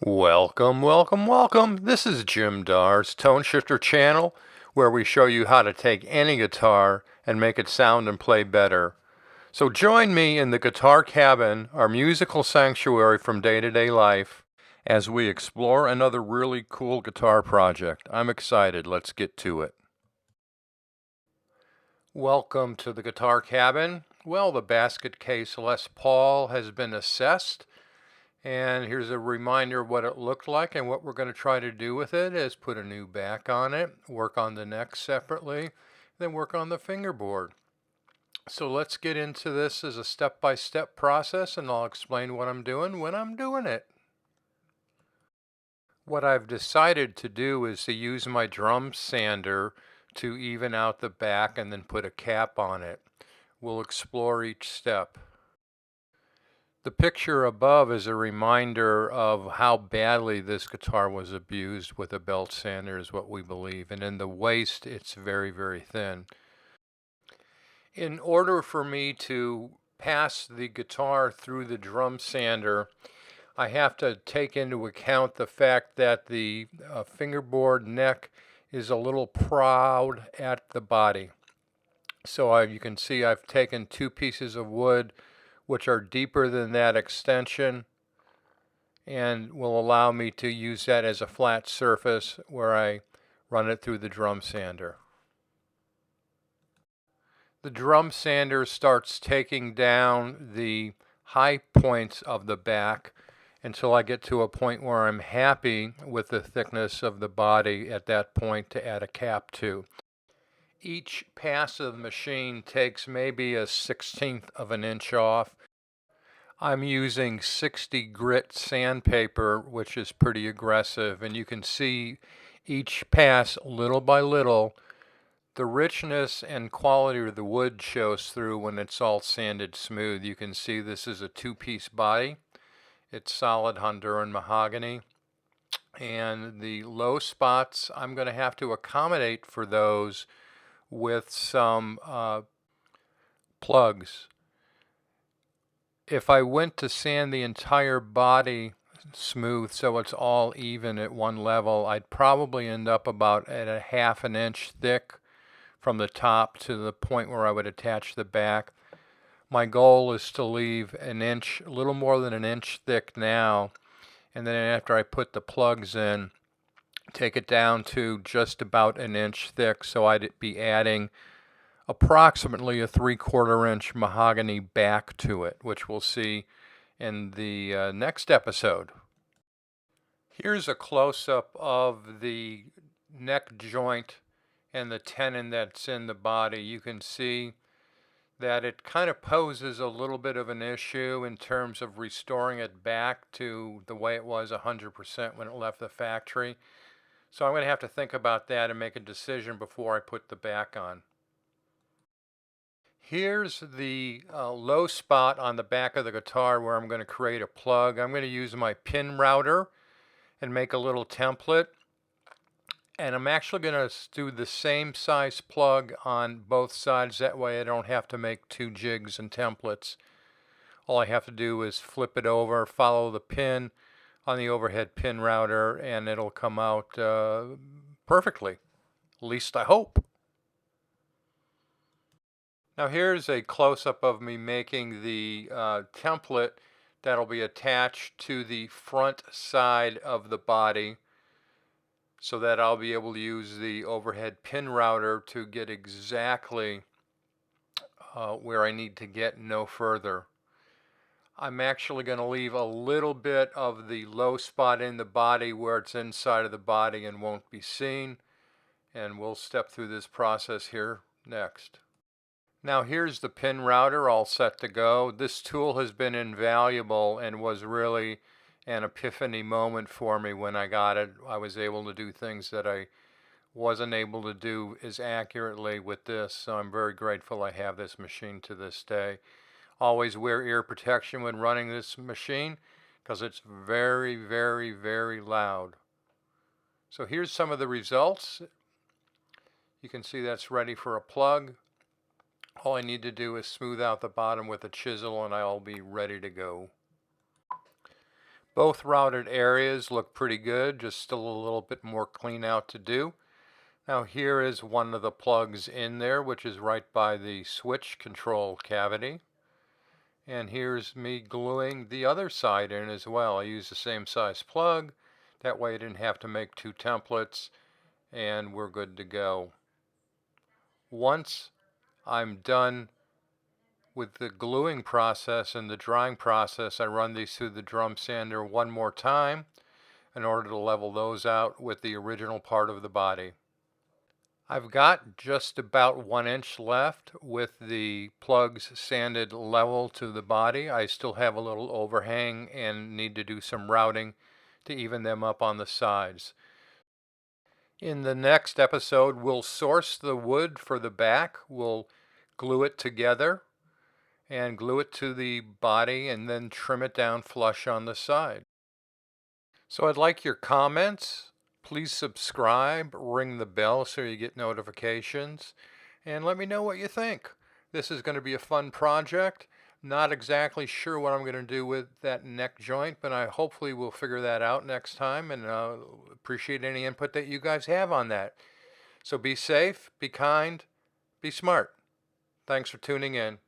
Welcome, welcome, welcome. This is Jim Dar's Tone Shifter channel, where we show you how to take any guitar and make it sound and play better. So join me in the Guitar Cabin, our musical sanctuary from day-to-day life, as we explore another really cool guitar project. I'm excited. Let's get to it. Welcome to the Guitar Cabin. Well, the BasketCase Les Paul has been assessed. And here's a reminder of what it looked like, and what we're going to try to do with it is put a new back on it, work on the neck separately, then work on the fingerboard. So let's get into this as a step-by-step process, and I'll explain what I'm doing when I'm doing it. What I've decided to do is to use my drum sander to even out the back and then put a cap on it. We'll explore each step. The picture above is a reminder of how badly this guitar was abused with a belt sander, is what we believe. And in the waist, it's very, very thin. In order for me to pass the guitar through the drum sander, I have to take into account the fact that the fingerboard neck is a little proud at the body. So you can see I've taken two pieces of wood which are deeper than that extension and will allow me to use that as a flat surface where I run it through the drum sander. The drum sander starts taking down the high points of the back until I get to a point where I'm happy with the thickness of the body at that point to add a cap to. Each pass of the machine takes maybe 1/16 of an inch off. I'm using 60 grit sandpaper, which is pretty aggressive, and you can see each pass little by little. The richness and quality of the wood shows through when it's all sanded smooth. You can see this is a two-piece body. It's solid Honduran mahogany. And the low spots, I'm going to have to accommodate for those with some plugs. If I went to sand the entire body smooth so it's all even at one level, I'd probably end up about at a 1/2 inch thick from the top to the point where I would attach the back. My goal is to leave an inch, a little more than an inch thick now, and then after I put the plugs in, take it down to just about an inch thick, so I'd be adding approximately a 3/4 inch mahogany back to it, which we'll see in the next episode. Here's a close-up of the neck joint and the tenon that's in the body. You can see that it kind of poses a little bit of an issue in terms of restoring it back to the way it was 100% when it left the factory. So I'm going to have to think about that and make a decision before I put the back on. Here's the low spot on the back of the guitar where I'm going to create a plug. I'm going to use my pin router and make a little template. And I'm actually going to do the same size plug on both sides. That way I don't have to make two jigs and templates. All I have to do is flip it over, follow the pin on the overhead pin router, and it'll come out perfectly. At least I hope. Now here's a close-up of me making the template that'll be attached to the front side of the body, so that I'll be able to use the overhead pin router to get exactly where I need to get, no further. I'm actually going to leave a little bit of the low spot in the body where it's inside of the body and won't be seen, and we'll step through this process here next. Now here's the pin router all set to go. This tool has been invaluable and was really an epiphany moment for me when I got it. I was able to do things that I wasn't able to do as accurately with this, so I'm very grateful I have this machine to this day. Always wear ear protection when running this machine because it's very, very, very loud. So here's some of the results. You can see that's ready for a plug. All I need to do is smooth out the bottom with a chisel and I'll be ready to go. Both routed areas look pretty good, just still a little bit more clean out to do. Now here is one of the plugs in there, which is right by the switch control cavity. And here's me gluing the other side in as well. I use the same size plug. That way I didn't have to make two templates, and we're good to go. Once I'm done with the gluing process and the drying process, I run these through the drum sander one more time in order to level those out with the original part of the body. I've got just about 1 inch left with the plugs sanded level to the body. I still have a little overhang and need to do some routing to even them up on the sides. In the next episode, we'll source the wood for the back. We'll glue it together and glue it to the body and then trim it down flush on the side. So I'd like your comments. Please subscribe, ring the bell so you get notifications, and let me know what you think. This is going to be a fun project. Not exactly sure what I'm going to do with that neck joint, but I hopefully will figure that out next time, and appreciate any input that you guys have on that. So be safe, be kind, be smart. Thanks for tuning in.